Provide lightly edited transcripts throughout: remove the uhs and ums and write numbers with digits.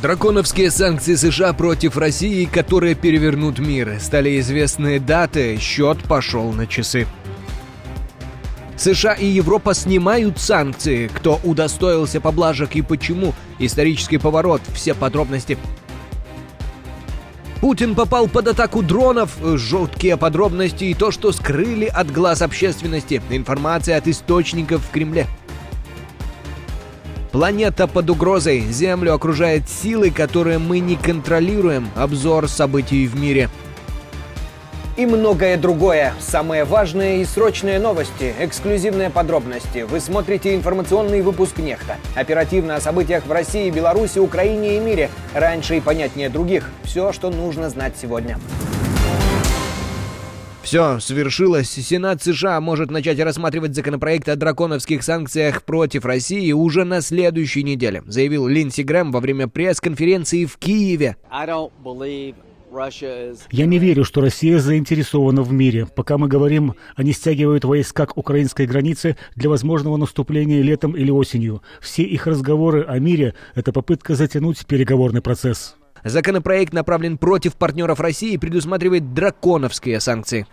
Драконовские санкции США против России, которые перевернут мир. Стали известны даты, счет пошел на часы. США и Европа снимают санкции. Кто удостоился поблажек и почему? Исторический поворот. Все подробности. Путин попал под атаку дронов. Жуткие подробности и то, что скрыли от глаз общественности. Информация от источников в Кремле. Планета под угрозой. Землю окружают силы, которые мы не контролируем. Обзор событий в мире. И многое другое. Самые важные и срочные новости, эксклюзивные подробности. Вы смотрите информационный выпуск «Нехта». Оперативно о событиях в России, Беларуси, Украине и мире. Раньше и понятнее других. Все, что нужно знать сегодня. Все свершилось. Сенат США может начать рассматривать законопроект о драконовских санкциях против России уже на следующей неделе, заявил Линдси Грэм во время пресс-конференции в Киеве. Я не верю, что Россия заинтересована в мире. Пока мы говорим, они стягивают войска к украинской границе для возможного наступления летом или осенью. Все их разговоры о мире – это попытка затянуть переговорный процесс. Законопроект направлен против партнеров России и предусматривает драконовские санкции.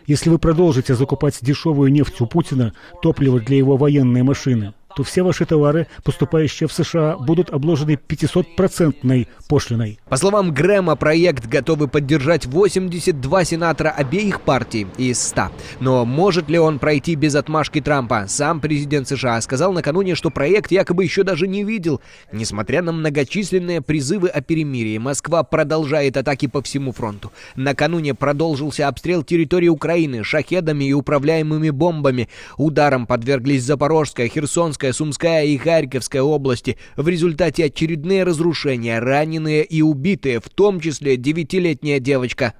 Если вы продолжите закупать дешевую нефть у Путина, топливо для его военной машины, то все ваши товары, поступающие в США, будут обложены 500% пошлиной. По словам Грэма, проект готовы поддержать 82 сенатора обеих партий из 100. Но может ли он пройти без отмашки Трампа? Сам президент США сказал накануне, что проект якобы еще даже не видел. Несмотря на многочисленные призывы о перемирии, Москва продолжает атаки по всему фронту. Накануне продолжился обстрел территории Украины шахедами и управляемыми бомбами. Ударом подверглись Запорожская, Херсонская, Сумская и Харьковская области. В результате очередные разрушения, раненые и убитые, в том числе 9-летняя девочка.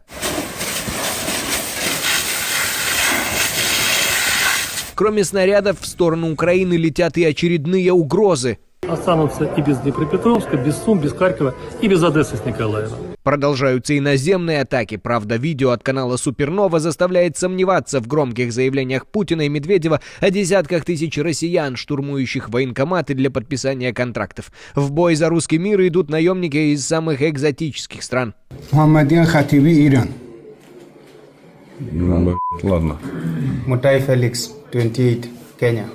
Кроме снарядов, в сторону Украины летят и очередные угрозы. Останутся и без Днепропетровска, без Сум, без Харькова и без Одессы с Николаева. Продолжаются и наземные атаки. Правда, видео от канала Супернова заставляет сомневаться в громких заявлениях Путина и Медведева о десятках тысяч россиян, штурмующих военкоматы для подписания контрактов. В бой за русский мир идут наемники из самых экзотических стран. Мухаммадиан Хатиби, Иран. Ладно. Мутай Феликс, 28, Кения.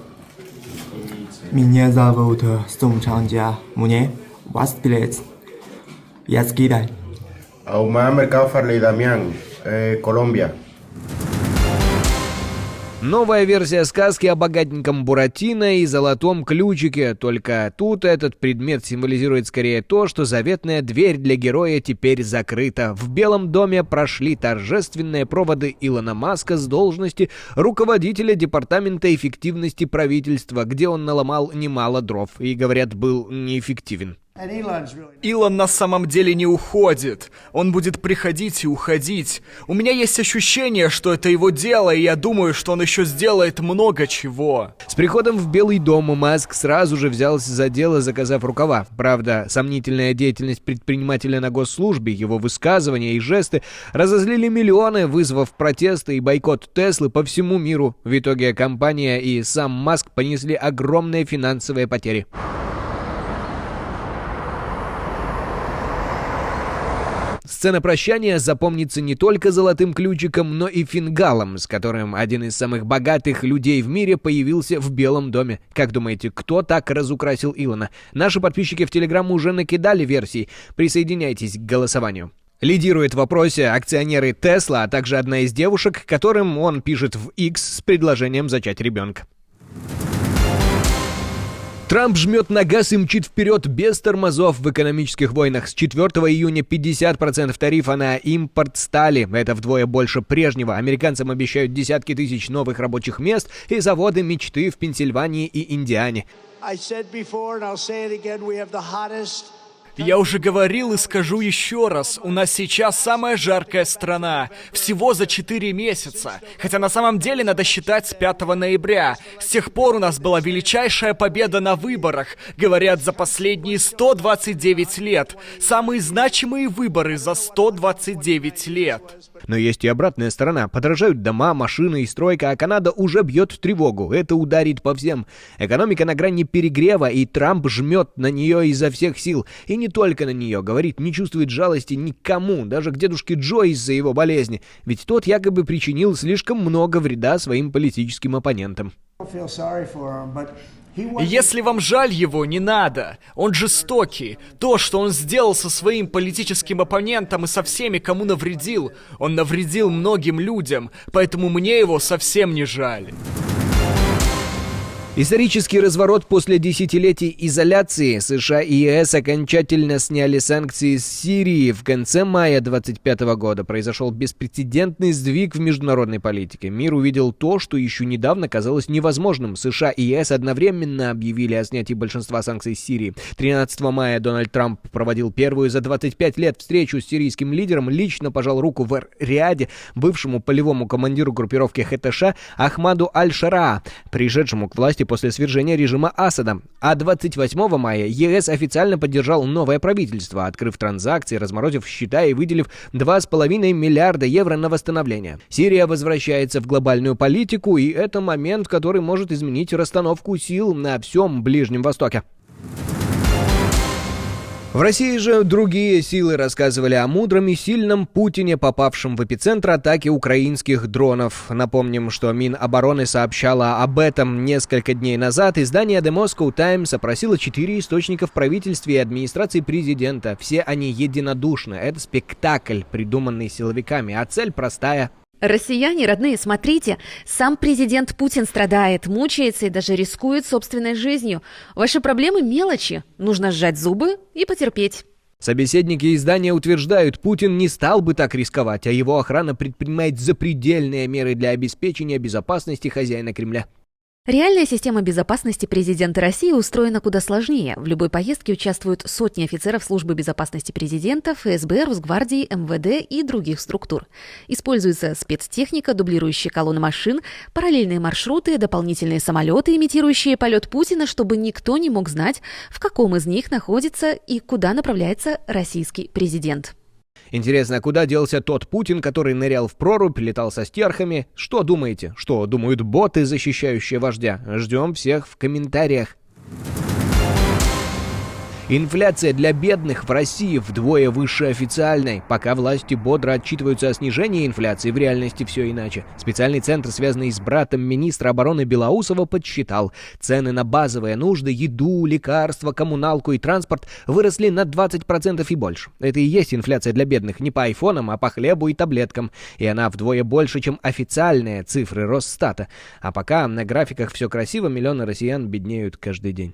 Меня зовут Сум Чанджа, мне 20 лет. Я с Китая. Аумар Меркado Farley Дамьян, Колумбия. Новая версия сказки о богатеньком Буратино и золотом ключике. Только тут этот предмет символизирует скорее то, что заветная дверь для героя теперь закрыта. В Белом доме прошли торжественные проводы Илона Маска с должности руководителя Департамента эффективности правительства, где он наломал немало дров и, говорят, был неэффективен. Илон на самом деле не уходит. Он будет приходить и уходить. У меня есть ощущение, что это его дело, и я думаю, что он еще сделает много чего. С приходом в Белый дом Маск сразу же взялся за дело, заказав рукава. Правда, сомнительная деятельность предпринимателя на госслужбе, его высказывания и жесты разозлили миллионы, вызвав протесты и бойкот Теслы по всему миру. В итоге компания и сам Маск понесли огромные финансовые потери. Сцена прощания запомнится не только золотым ключиком, но и фингалом, с которым один из самых богатых людей в мире появился в Белом доме. Как думаете, кто так разукрасил Илона? Наши подписчики в Телеграм уже накидали версий. Присоединяйтесь к голосованию. Лидирует в вопросе акционеры Тесла, а также одна из девушек, которым он пишет в X с предложением зачать ребенка. Трамп жмет на газ и мчит вперед без тормозов в экономических войнах. С 4 июня 50% тарифа на импорт стали. Это вдвое больше прежнего. Американцам обещают десятки тысяч новых рабочих мест и заводы мечты в Пенсильвании и Индиане. Я уже говорил и скажу еще раз, у нас сейчас самая жаркая страна. Всего за 4 месяца. Хотя на самом деле надо считать с 5 ноября. С тех пор у нас была величайшая победа на выборах. Говорят, за последние 129 лет. Самые значимые выборы за 129 лет. Но есть и обратная сторона. Подорожают дома, машины и стройка, а Канада уже бьет тревогу. Это ударит по всем. Экономика на грани перегрева, и Трамп жмет на нее изо всех сил. И не только на нее. Говорит, не чувствует жалости никому, даже к дедушке Джо из-за его болезни. Ведь тот якобы причинил слишком много вреда своим политическим оппонентам. Если вам жаль его, не надо. Он жестокий. То, что он сделал со своим политическим оппонентом и со всеми, кому навредил, он навредил многим людям, поэтому мне его совсем не жаль. Исторический разворот после десятилетий изоляции. США и ЕС окончательно сняли санкции с Сирии. В конце мая 2025 года произошел беспрецедентный сдвиг в международной политике. Мир увидел то, что еще недавно казалось невозможным. США и ЕС одновременно объявили о снятии большинства санкций с Сирии. 13 мая Дональд Трамп проводил первую за 25 лет встречу с сирийским лидером, лично пожал руку в Эр-Рияде бывшему полевому командиру группировки ХТШ Ахмаду Аль-Шараа, пришедшему к власти после свержения режима Асада. А 28 мая ЕС официально поддержал новое правительство, открыв транзакции, разморозив счета и выделив 2,5 миллиарда евро на восстановление. Сирия возвращается в глобальную политику, и это момент, который может изменить расстановку сил на всем Ближнем Востоке. В России же другие силы рассказывали о мудром и сильном Путине, попавшем в эпицентр атаки украинских дронов. Напомним, что Минобороны сообщала об этом несколько дней назад. Издание The Moscow Times опросило 4 источника в правительстве и администрации президента. Все они единодушны. Это спектакль, придуманный силовиками, а цель простая. Россияне, родные, смотрите, сам президент Путин страдает, мучается и даже рискует собственной жизнью. Ваши проблемы мелочи, нужно сжать зубы и потерпеть. Собеседники издания утверждают, Путин не стал бы так рисковать, а его охрана предпринимает запредельные меры для обеспечения безопасности хозяина Кремля. Реальная система безопасности президента России устроена куда сложнее. В любой поездке участвуют сотни офицеров службы безопасности президента, ФСБ, Росгвардии, МВД и других структур. Используется спецтехника, дублирующая колонны машин, параллельные маршруты, дополнительные самолеты, имитирующие полет Путина, чтобы никто не мог знать, в каком из них находится и куда направляется российский президент. Интересно, куда делся тот Путин, который нырял в прорубь, летал со стерхами? Что думаете? Что думают боты, защищающие вождя? Ждем всех в комментариях. Инфляция для бедных в России вдвое выше официальной. Пока власти бодро отчитываются о снижении инфляции, в реальности все иначе. Специальный центр, связанный с братом министра обороны Белоусова, подсчитал. Цены на базовые нужды, еду, лекарства, коммуналку и транспорт выросли на 20% и больше. Это и есть инфляция для бедных не по айфонам, а по хлебу и таблеткам. И она вдвое больше, чем официальные цифры Росстата. А пока на графиках все красиво, миллионы россиян беднеют каждый день.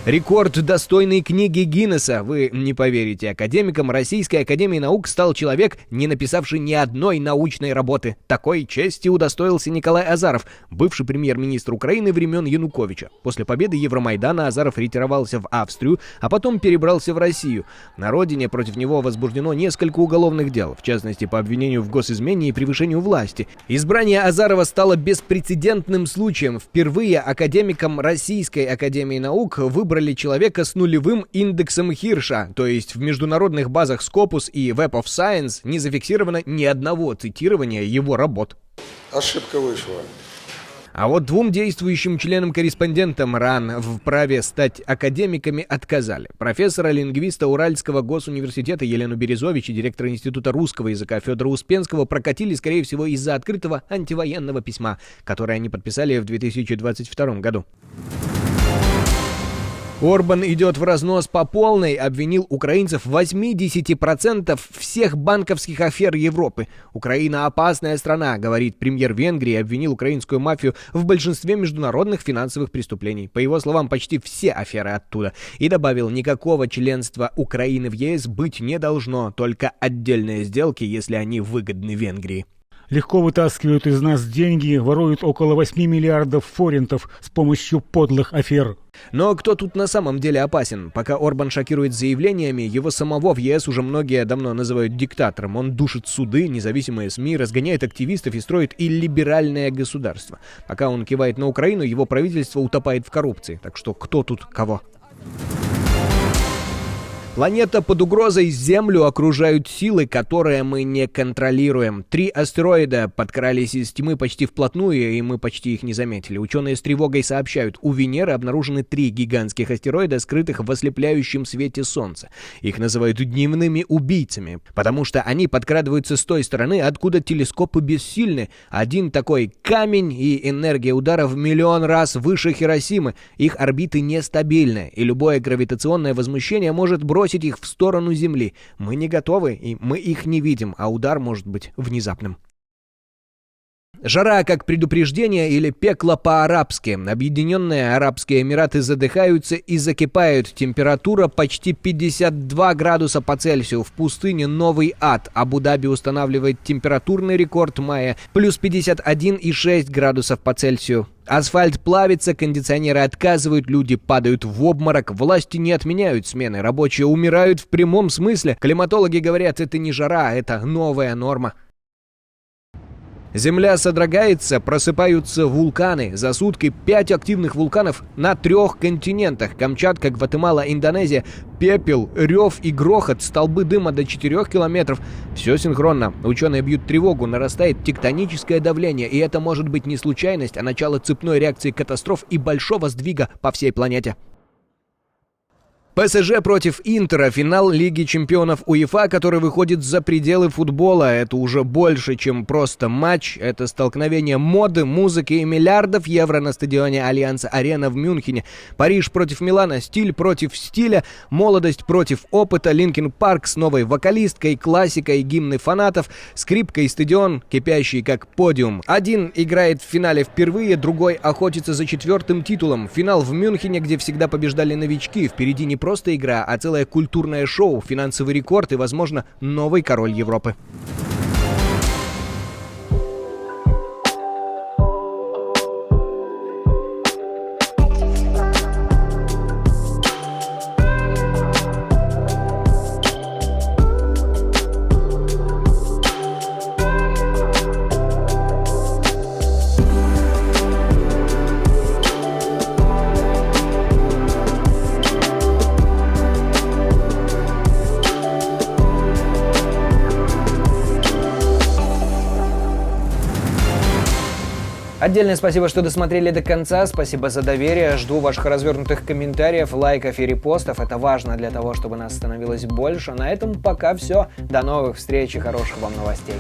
Рекорд достойной книги Гиннесса. Вы не поверите, академиком Российской академии наук стал человек, не написавший ни одной научной работы. Такой чести удостоился Николай Азаров, бывший премьер-министр Украины времен Януковича. После победы Евромайдана Азаров ретировался в Австрию, а потом перебрался в Россию. На родине против него возбуждено несколько уголовных дел, в частности по обвинению в госизмене и превышению власти. Избрание Азарова стало беспрецедентным случаем. Впервые академиком Российской академии наук выбрали человека с нулевым индексом Хирша, то есть в международных базах Scopus и Web of Science не зафиксировано ни одного цитирования его работ. Ошибка вышла. А вот двум действующим членам-корреспондентам РАН в праве стать академиками отказали. Профессора-лингвиста Уральского госуниверситета Елену Березович и директора Института русского языка Федора Успенского прокатили, скорее всего, из-за открытого антивоенного письма, которое они подписали в 2022 году. Орбан идет в разнос по полной, обвинил украинцев в 80% всех банковских афер Европы. Украина опасная страна, говорит премьер Венгрии, обвинил украинскую мафию в большинстве международных финансовых преступлений. По его словам, почти все аферы оттуда. И добавил, никакого членства Украины в ЕС быть не должно, только отдельные сделки, если они выгодны Венгрии. Легко вытаскивают из нас деньги, воруют около 8 миллиардов форинтов с помощью подлых афер. Но кто тут на самом деле опасен? Пока Орбан шокирует заявлениями, его самого в ЕС уже многие давно называют диктатором. Он душит суды, независимые СМИ, разгоняет активистов и строит иллиберальное государство. Пока он кивает на Украину, его правительство утопает в коррупции. Так что кто тут кого? Планета под угрозой, Землю окружают силы, которые мы не контролируем. 3 астероида подкрались из тьмы почти вплотную, и мы почти их не заметили. Ученые с тревогой сообщают, у Венеры обнаружены 3 гигантских астероида, скрытых в ослепляющем свете Солнца. Их называют дневными убийцами, потому что они подкрадываются с той стороны, откуда телескопы бессильны. Один такой камень, и энергия удара в 1 миллион раз выше Хиросимы. Их орбиты нестабильны, и любое гравитационное возмущение может бросить их в сторону Земли. Мы не готовы, и мы их не видим, а удар может быть внезапным. Жара как предупреждение или пекло по-арабски. Объединенные Арабские Эмираты задыхаются и закипают. Температура почти 52 градуса по Цельсию. В пустыне новый ад. Абу-Даби устанавливает температурный рекорд мая. Плюс 51,6 градусов по Цельсию. Асфальт плавится, кондиционеры отказывают, люди падают в обморок, власти не отменяют смены, рабочие умирают в прямом смысле. Климатологи говорят, это не жара, это новая норма. Земля содрогается, просыпаются вулканы. За сутки 5 активных вулканов на 3 континентах. Камчатка, Гватемала, Индонезия. Пепел, рев и грохот, столбы дыма до 4 километров. Все синхронно. Ученые бьют тревогу, нарастает тектоническое давление. И это может быть не случайность, а начало цепной реакции катастроф и большого сдвига по всей планете. ПСЖ против Интера. Финал Лиги чемпионов УЕФА, который выходит за пределы футбола. Это уже больше, чем просто матч. Это столкновение моды, музыки и миллиардов евро на стадионе Альянс-Арена в Мюнхене. Париж против Милана, стиль против стиля, молодость против опыта, Линкин Парк с новой вокалисткой, классикой, гимны фанатов, скрипка и стадион, кипящий как подиум. Один играет в финале впервые, другой охотится за 4-м титулом. Финал в Мюнхене, где всегда побеждали новички. Впереди не просто игра, а целое культурное шоу, финансовый рекорд и, возможно, новый король Европы. Отдельное спасибо, что досмотрели до конца. Спасибо за доверие. Жду ваших развернутых комментариев, лайков и репостов. Это важно для того, чтобы нас становилось больше. На этом пока все. До новых встреч и хороших вам новостей.